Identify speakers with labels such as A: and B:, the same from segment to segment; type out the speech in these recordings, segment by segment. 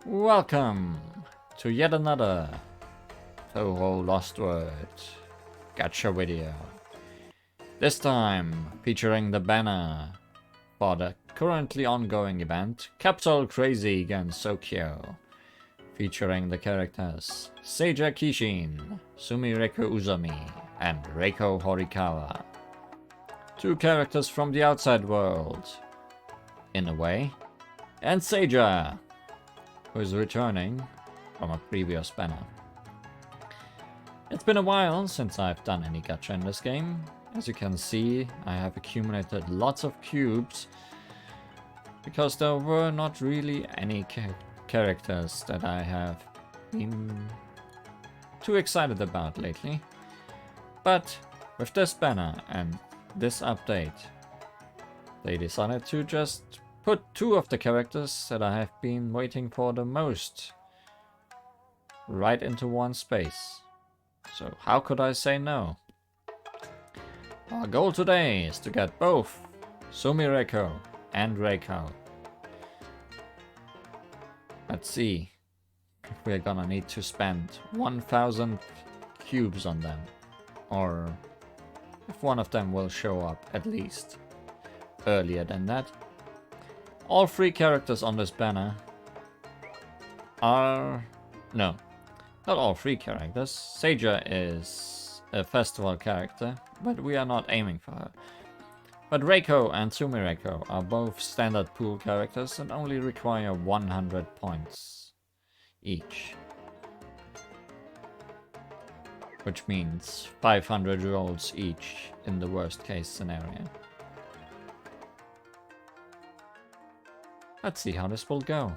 A: Welcome to yet another Touhou LostWord Gacha video. This time featuring the banner for the currently ongoing event Capsule Crazy against Sokyo, featuring the characters Seija Kishin, Sumireko Uzumi, and Raiko Horikawa. Two characters from the outside world, in a way, and Seija, who is returning from a previous banner. It's been a while since I've done any gacha in this game. As you can see, I have accumulated lots of cubes because there were not really any characters that I have been too excited about lately. But with this banner and this update, they decided to just put two of the characters that I have been waiting for the most right into one space. So how could I say no? Our goal today is to get both Sumireko and Raiko. Let's see if we're gonna need to spend 1000 cubes on them, or if one of them will show up at least earlier than that. All three characters on this banner are... no, not all three characters. Seija is a festival character, but we are not aiming for her. But Raiko and Sumireko are both standard pool characters and only require 100 points each. Which means 500 rolls each in the worst case scenario. Let's see how this will go.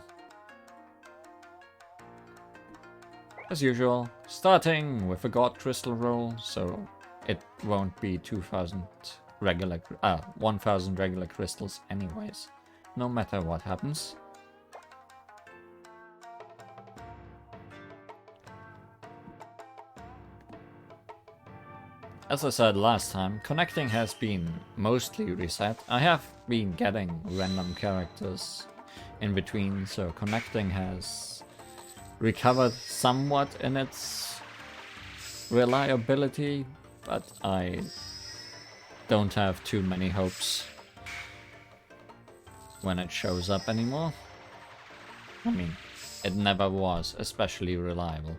A: As usual, starting with a God Crystal roll, so it won't be 1000 regular crystals anyways, no matter what happens. As I said last time, connecting has been mostly reset. I have been getting random characters in between, so connecting has recovered somewhat in its reliability, but I don't have too many hopes when it shows up anymore. I mean, it never was especially reliable.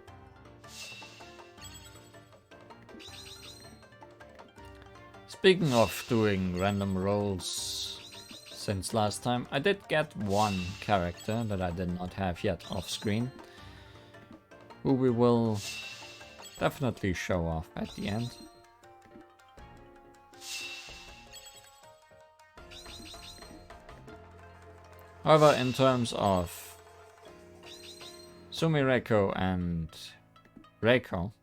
A: Speaking of doing random rolls, since last time I did get one character that I did not have yet off screen, who we will definitely show off at the end. However, in terms of Sumireko and Raiko,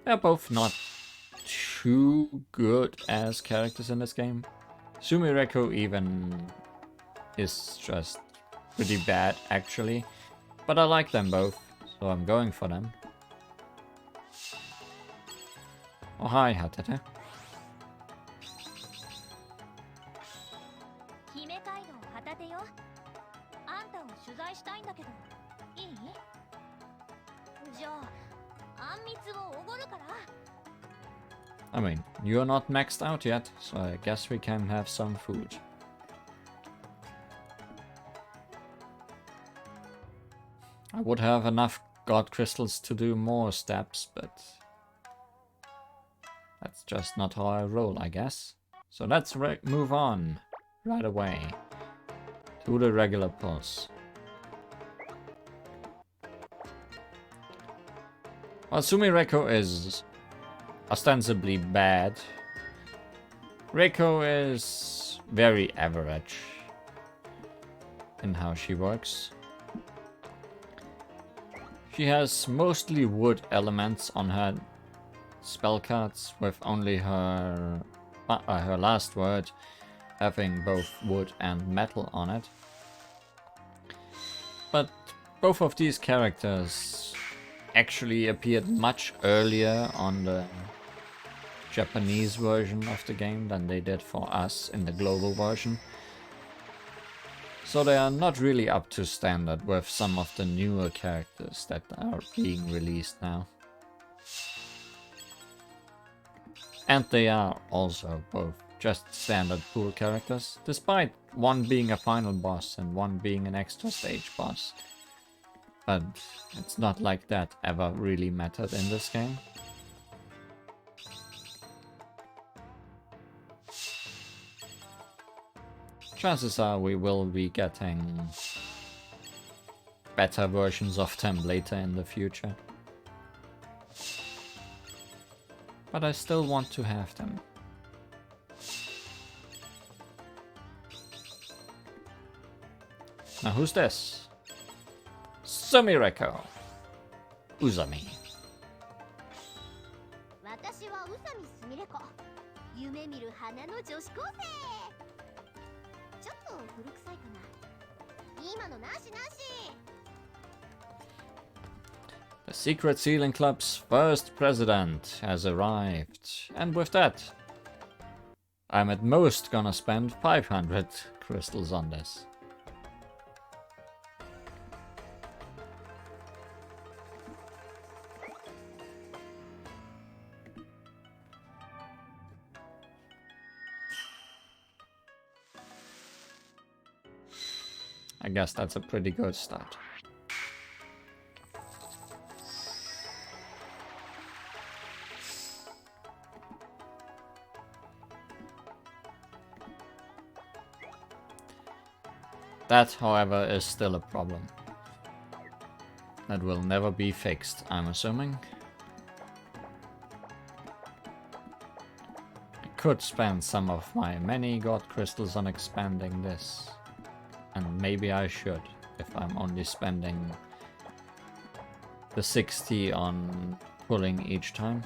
A: they're both not too good as characters in this game. Sumireko even is just pretty bad actually, but I like them both, so I'm going for them. Oh hi, Hatete. I mean, you're not maxed out yet, so I guess we can have some food. I would have enough God Crystals to do more steps, but that's just not how I roll, I guess. So let's move on right away to the regular pulse. While Sumireko is ostensibly bad, Raiko is very average in how she works. She has mostly wood elements on her spell cards, with only her last word having both wood and metal on it. But both of these characters actually appeared much earlier on the Japanese version of the game than they did for us in the global version. So they are not really up to standard with some of the newer characters that are being released now. And they are also both just standard pool characters, despite one being a final boss and one being an extra stage boss. But it's not like that ever really mattered in this game. Chances are we will be getting better versions of them later in the future. But I still want to have them. Now who's this? Sumireko. Uzami.
B: 私は宇佐美すみれ子。夢見る花の女子高生。ちょっと古臭いかな。今のなしなし。
A: The Secret Sealing Club's first president has arrived, and with that, I'm at most gonna spend 500 crystals on this. I guess that's a pretty good start. That, however, is still a problem. That will never be fixed, I'm assuming. I could spend some of my many god crystals on expanding this. And maybe I should, if I'm only spending the 60 on pulling each time.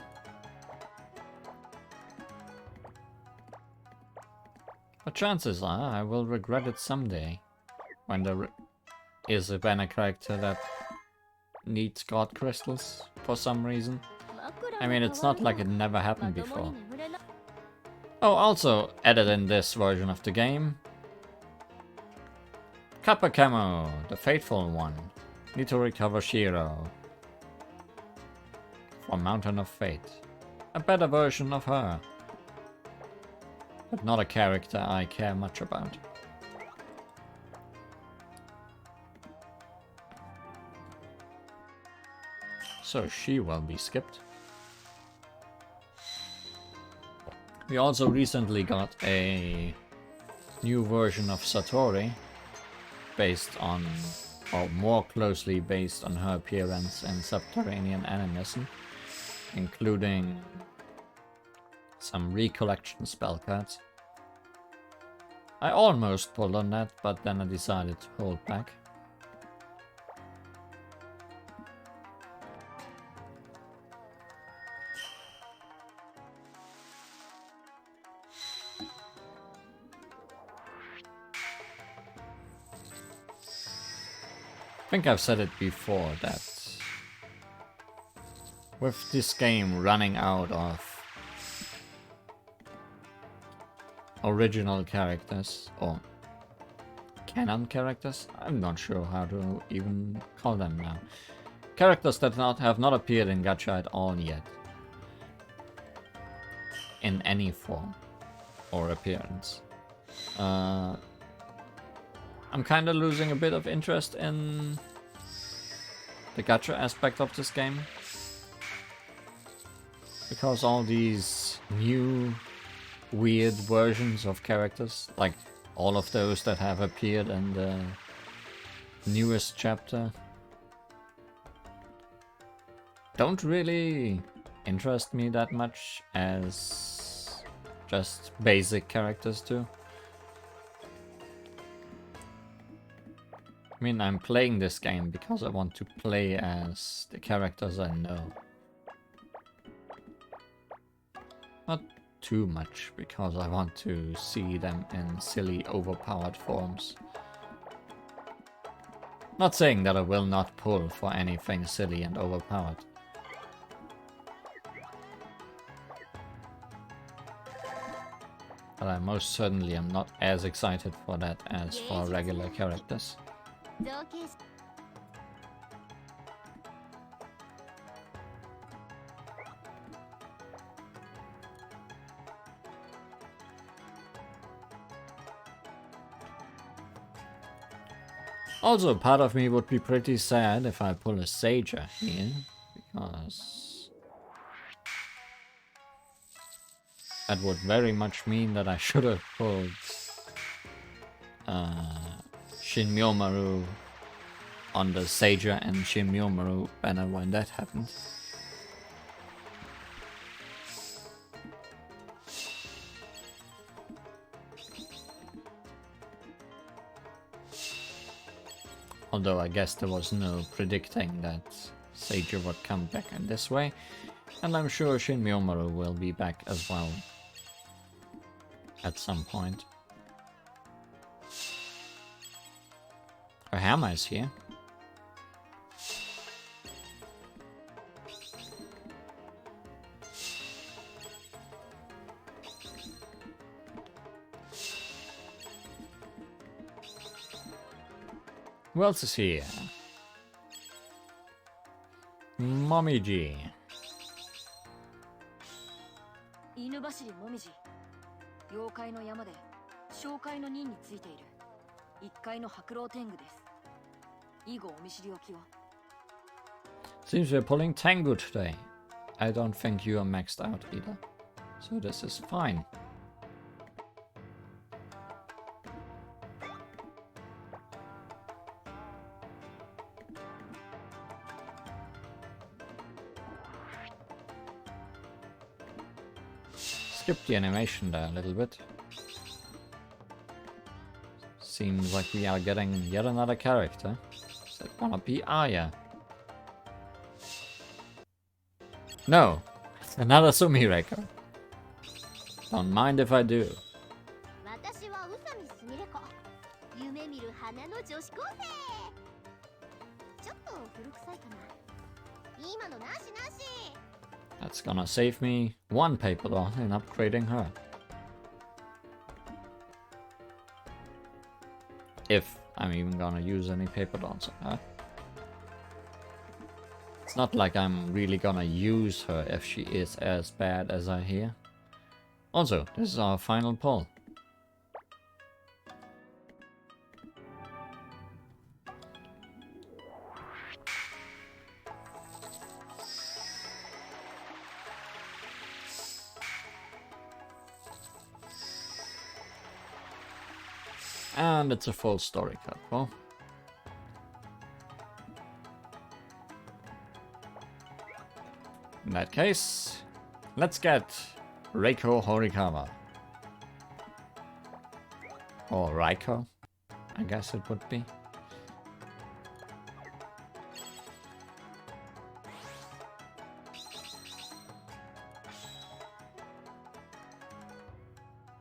A: But chances are I will regret it someday, when there is a banner character that needs god crystals for some reason. I mean, it's not like it never happened before. Oh, also added in this version of the game, Kappa Camo, the faithful one. Need to recover Shiro from Mountain of Fate. A better version of her, but not a character I care much about. So she will be skipped. We also recently got a new version of Satori, based on, or more closely based on her appearance in Subterranean Animism, including some recollection spell cards. I almost pulled on that, but then I decided to hold back. I think I've said it before that with this game running out of original characters or canon characters, I'm not sure how to even call them now. Characters that have not appeared in Gacha at all yet, in any form or appearance. I'm kind of losing a bit of interest in the gacha aspect of this game, because all these new weird versions of characters, like all of those that have appeared in the newest chapter, don't really interest me that much as just basic characters do. I mean, I'm playing this game because I want to play as the characters I know. Not too much, because I want to see them in silly, overpowered forms. Not saying that I will not pull for anything silly and overpowered. But I most certainly am not as excited for that as for regular characters. Also, part of me would be pretty sad if I pull a Sager here, because that would very much mean that I should have pulled Shin Myomaru on the Sager and Shin Myomaru banner when that happened. Although I guess there was no predicting that Sager would come back in this way, and I'm sure Shin Myomaru will be back as well at some point. Her hammer is here. Who else is here? Momiji.
C: 犬走りもみじ妖怪の山で紹介の任についている一階の白老天狗です以後お見知りおきを
A: Seems we're pulling Tengu today. I don't think you are maxed out either, so this is fine. Skip the animation there a little bit. Seems like we are getting yet another character. Is that gonna be Aya? No, it's another Sumireko. Don't mind if I do.
B: 私は宇佐美すみれ子夢見る花の女子高生ちょっと古臭いかな今のなしなし
A: That's gonna save me one paper dot in upgrading her. If I'm even gonna use any paper dots on her. It's not like I'm really gonna use her if she is as bad as I hear. Also, this is our final pull. And it's a full story cut. Well, in that case, let's get Raiko Horikawa. Or Raiko, I guess it would be.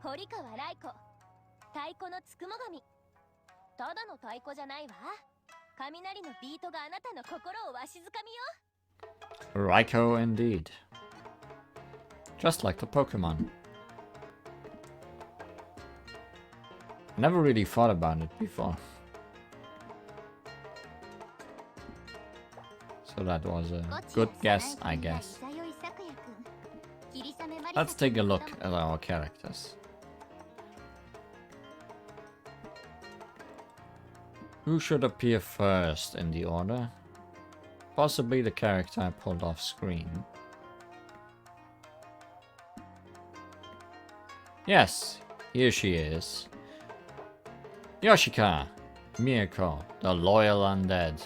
B: Horikawa Raiko 太鼓のつくも神ただの太鼓じゃないわ雷のビートがあなたの心をわしづかみよ
A: Raiko indeed. Just like the Pokemon. Never really thought about it before. So that was a good guess, I guess. Let's take a look at our characters. Who should appear first in the order? Possibly the character I pulled off screen. Yes, here she is. Yoshika Mirko, the Loyal Undead.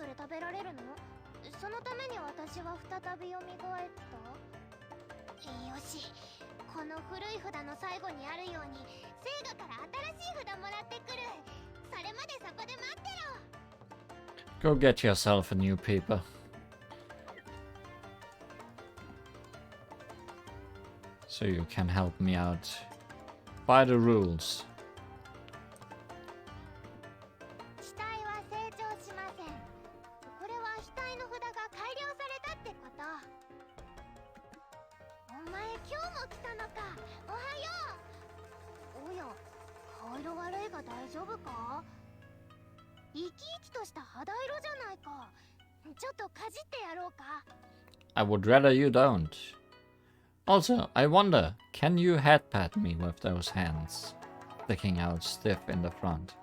B: それ食べられるの？そのために私は再び蘇った？よし、この古い札の最後にあるように聖画から新しい札もらってくる。それまでそこで待ってろ。
A: Go get yourself a new paper. So you can help me out. By the rules.
B: 死体は成長しません。これは額の札が改良されたってこと。お前今日も来たのか。おはよう。おや、顔色悪いが大丈夫か？生き生きとした肌色じゃないか。ちょっとかじってやろうか。
A: I would rather you don't. Also, I wonder, can you headpat me with those hands sticking out stiff in the front?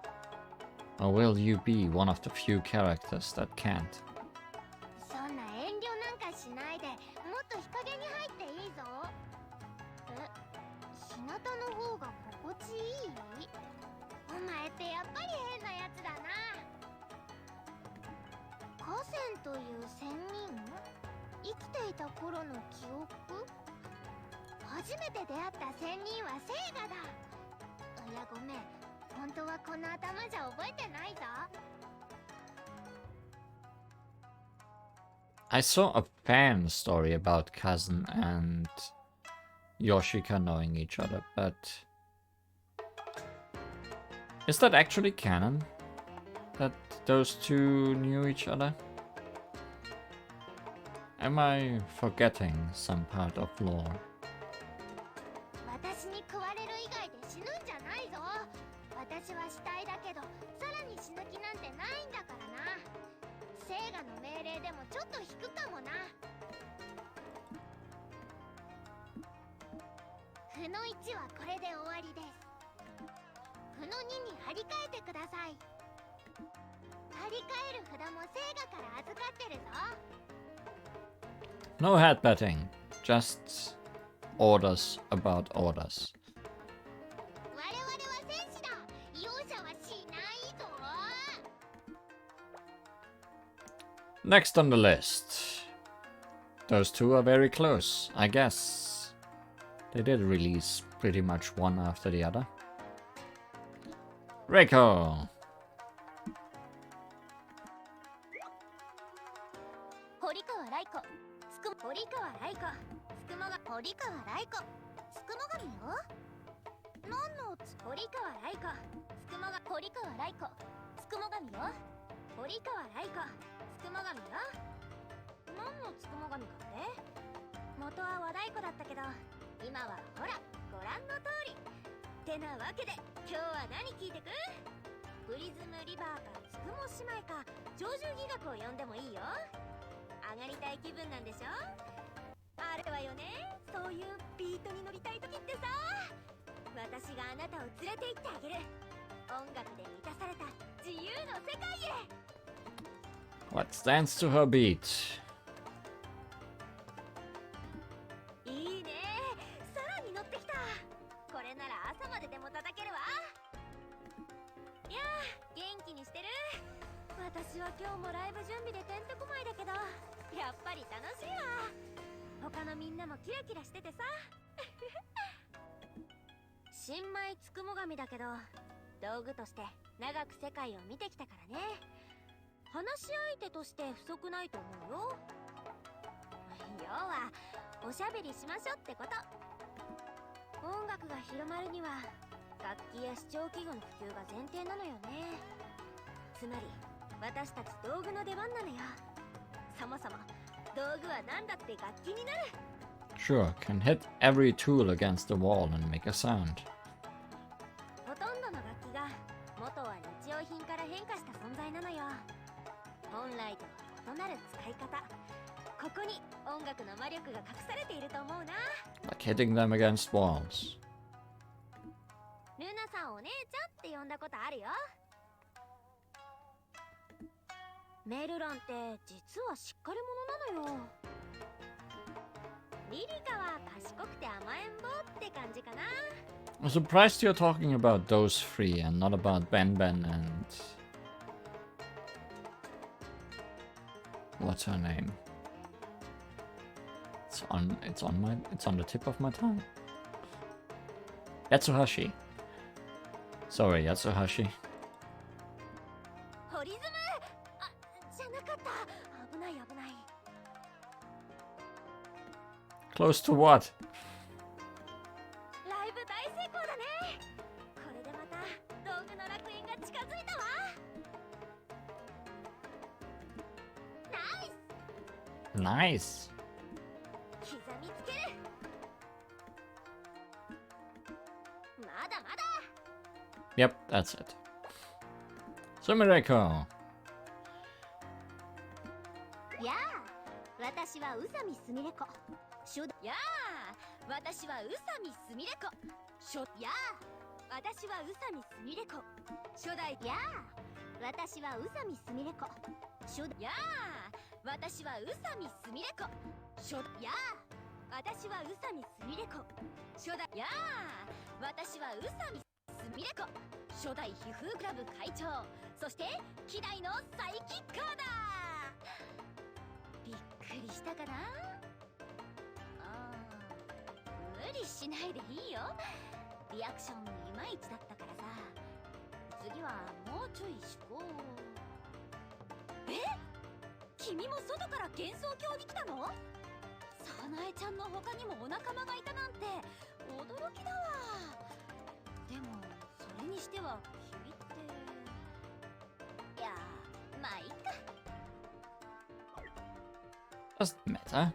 A: Or will you be one of the few characters that can't?
B: そんな遠慮なんかしないで、もっと日陰に入っていいぞ。日向の方が心地いい？お前ってやっぱり変なやつだな。河川という仙人？生きていた頃の記憶？初めて出会った仙人は聖画だ。いや、ごめん。本当はこの頭じゃ覚えてないぞ。
A: I saw a fan story about Cousin and Yoshika knowing each other, but is that actually canon? That those two knew each other? Am I forgetting some part of lore?
B: 私に食われる以外で死ぬんじゃないぞ。私は死体だけど、さらに死ぬ気なんてないんだからな。聖画の命令でもちょっと引くかもな。負の1はこれで終わりです。負の2に張り替えてください。張り替える札も聖画から預かってるぞ。
A: No headbutting, just orders about orders.
B: 我々は戦士だ。容赦はしないぞ。
A: Next on the list. Those two are very close, I guess. They did release pretty much one after the other. Raiko!
B: 堀川ライコ、堀川ライコ、つくもが堀川ライコ、つくも神よ。何の堀川ライコ、つくもが堀川ライコ、つくも神よ。堀川ライコ、つくも神よ。何のつくも神かって？元は和太鼓だったけど、今はほらご覧の通り。てなわけで今日は何聞いてく？プリズムリバーかつくも姉妹か鳥獣戯学を呼んでもいいよ。上がりたい気分なんでしょ？あるわよね、そういうビートに乗りたい時ってさ。私があなたを連れて行ってあげる。音楽で満たされた自由の世界へ。
A: Let's dance to her beat.
B: いいね、さらに乗ってきた。これなら朝まででも叩けるわ。いやー、元気にしてる？私は今日もライブ準備でてんてこまいだけど、やっぱり楽しいわ。他のみんなもキラキラしててさ。新米つくも神だけど、道具として長く世界を見てきたからね。話し相手として不足ないと思うよ。要はおしゃべりしましょってこと。音楽が広まるには楽器や視聴器具の普及が前提なのよね。つまり私たち道具の出番なのよ。そもそも道具は何だって楽器になる。
A: Sure, can hit every tool against the wall and make a sound.
B: ほとんどの楽器が元は日用品から変化した存在なのよ。本来とは異なる使い方、ここに音楽の魔力が隠されていると思うな。
A: Like hitting them against walls.
B: ルナさんをお姉ちゃんって呼んだことあるよ。メルロンって実はしっかり者なのよ。リリカは賢くて甘えん坊って感じかな。
A: I'm surprised you're talking about those three and not about Ben Ben and What's her name? It's on the tip of my tongue. Yatsuhashi. Sorry, Yatsuhashi.
B: ホリズム、あ、じゃなかった。危ない危ない。
A: Close to what?
B: ライブ大成功だね。これでまた道具の楽園が近づいたわ。ナイス。
A: Nice.
B: 刻みつける。まだまだ。
A: Yep, that's it. So Mirko.
B: やあ、私は宇佐美すみれ子。初代。やあ、私は宇佐美すみれ子。やあ、私は宇佐美すみれ子。初代。やあ、私は宇佐美すみれ子。初代。やあ、私は宇佐美すみれ子。初代。やあ、私は宇佐美すみれ子。初代。やあ、私は宇佐美すみれ子。初代皮膚クラブ会長、そして希代のサイキッカーだ。びっくりしたかな。無理しないでいいよ。リアクションいまいちだったからさ。次はもうちょいしこう。え、君も外から幻想郷に来たの？サナエちゃんの他にもお仲間がいたなんて驚きだわ。でもそれにしては君って、いや、まあいいか。
A: Doesn't matter.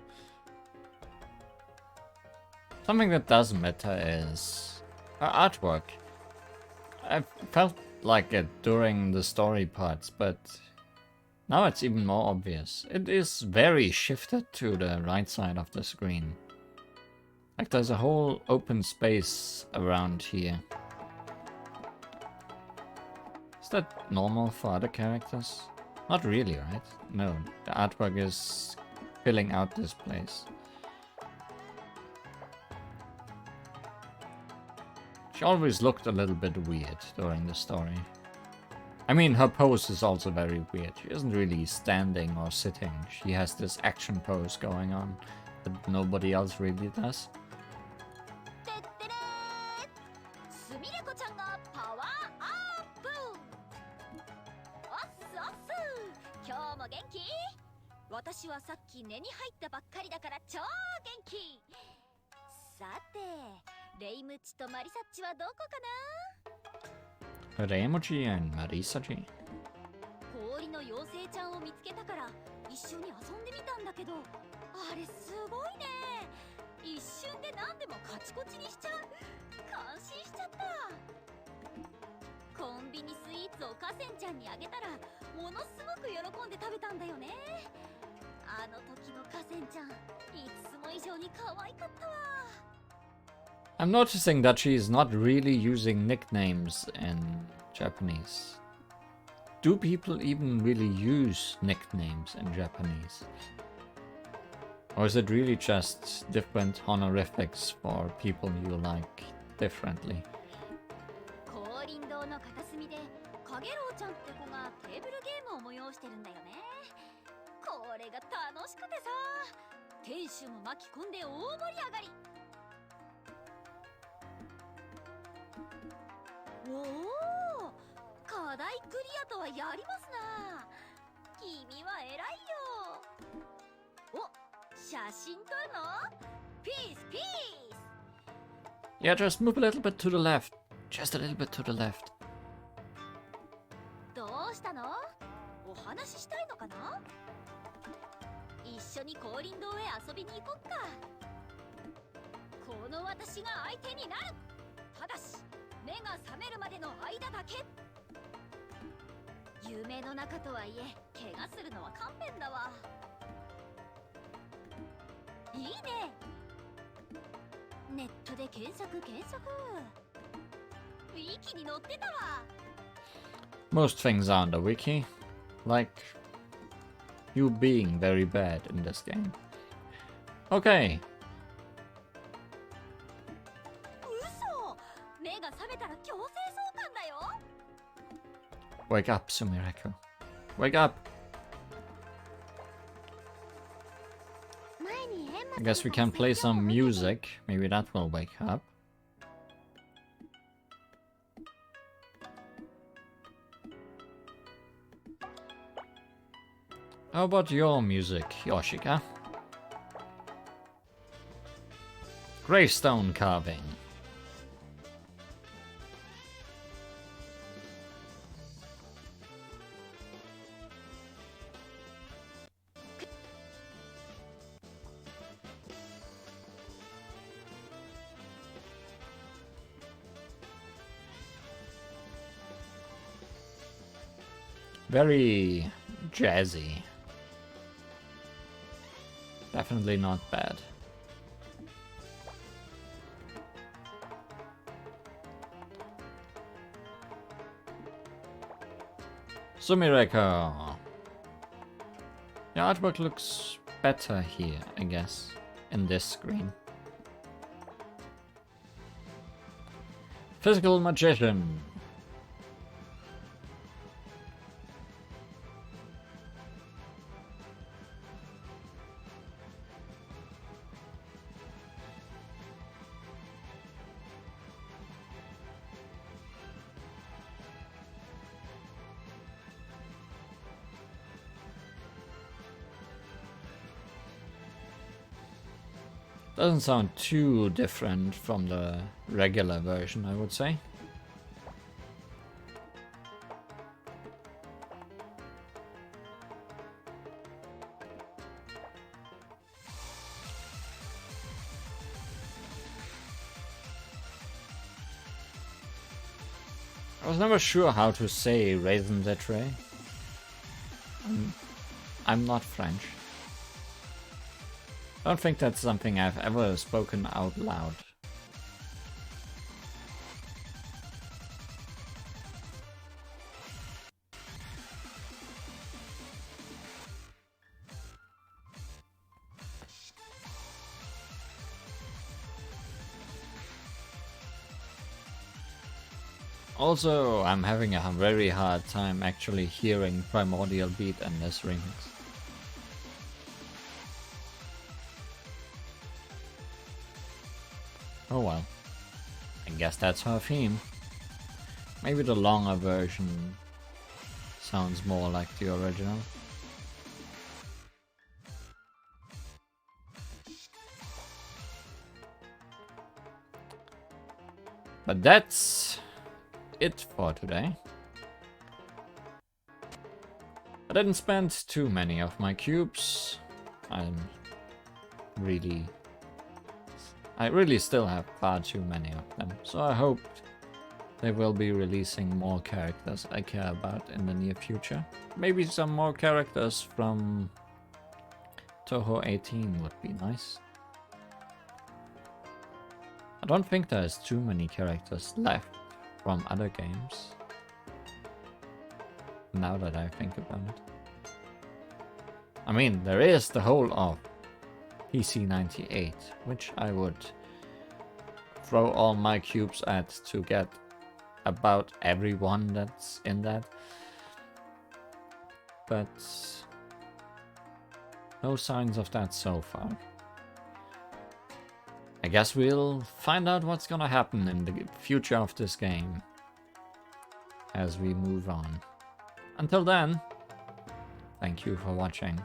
A: Something that doesn't matter is her artwork. I felt like it during the story parts, but now it's even more obvious. It is very shifted to the right side of the screen. Like there's a whole open space around here. Is that normal for other characters? Not really, right? No, the artwork is filling out this place. She always looked a little bit weird during the story. I mean, her pose is also very weird. She isn't really standing or sitting. She has this action pose going on that nobody else really does.
B: てってれー、すみれ子ちゃんがパワーアップ。おっすおっす、今日も元気？私はさっき根に入ったばっかりだから超元気。さて、レイムチとマリサッチはどこかな？
A: Reimuchi and Marisachi.
B: 氷の妖精ちゃんを見つけたから一緒に遊んでみたんだけど、あれすごいね。一瞬で何でもカチコチにしちゃう。感心しちゃった。コンビニスイーツをカセンちゃんにあげたらものすごく喜んで食べたんだよね。あの時のカセンちゃん、いつも以上に可愛かったわ。
A: I'm noticing that she is not really using nicknames in Japanese. Do people even really use nicknames in Japanese? Or is it really just different honorifics for people you like differently?
B: 降臨堂の片隅でカゲロウちゃんって子がテーブルゲームを催してるんだよね。これが楽しくてさ、店主も巻き込んで大盛り上がり。おお、課題クリアとはやりますな。君は偉いよ。お、写真撮るの？ピースピース。
A: Yeah, just move a little bit to the left. Just a little bit to the left.
B: どうしたの？お話ししたいのかな？一緒に降臨堂へ遊びに行こっか。この私が相手になる。ただし目が覚めるまでの間だけ。夢の中とはいえ怪我するのは勘弁だわ。いいね。ネットで検索。ウィキに載ってたわ。
A: Most things are on the wiki. Like you being very bad in this game. Okay.
B: 嘘。目が覚めたら強制送還だよ。
A: Wake up, Sumireko. Wake up. I guess we can play some music. Maybe that will wake up. How about your music, Yoshika? Gravestone carving. Very jazzy. Definitely not bad. Sumireko. The artwork looks better here, I guess, in this screen. Physical Magician. Doesn't sound too different from the regular version, I would say. I was never sure how to say raison d'etre. I'm not French. I don't think that's something I've ever spoken out loud. Also, I'm having a very hard time actually hearing Primordial Beat in this remix. Oh well, I guess that's her theme. Maybe the longer version sounds more like the original. But that's it for today. I didn't spend too many of my cubes. I really still have far too many of them, so I hope they will be releasing more characters I care about in the near future. Maybe some more characters from Touhou 18 would be nice. I don't think there's too many characters left from other games, now that I think about it. I mean, there is the whole of PC98, which I would throw all my cubes at to get about everyone that's in that. But no signs of that so far. I guess we'll find out what's gonna happen in the future of this game as we move on. Until then, thank you for watching.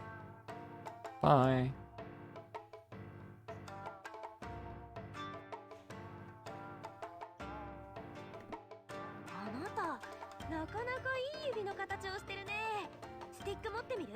A: Bye.
B: なかなかいい指の形をしてるね。スティック持ってみる？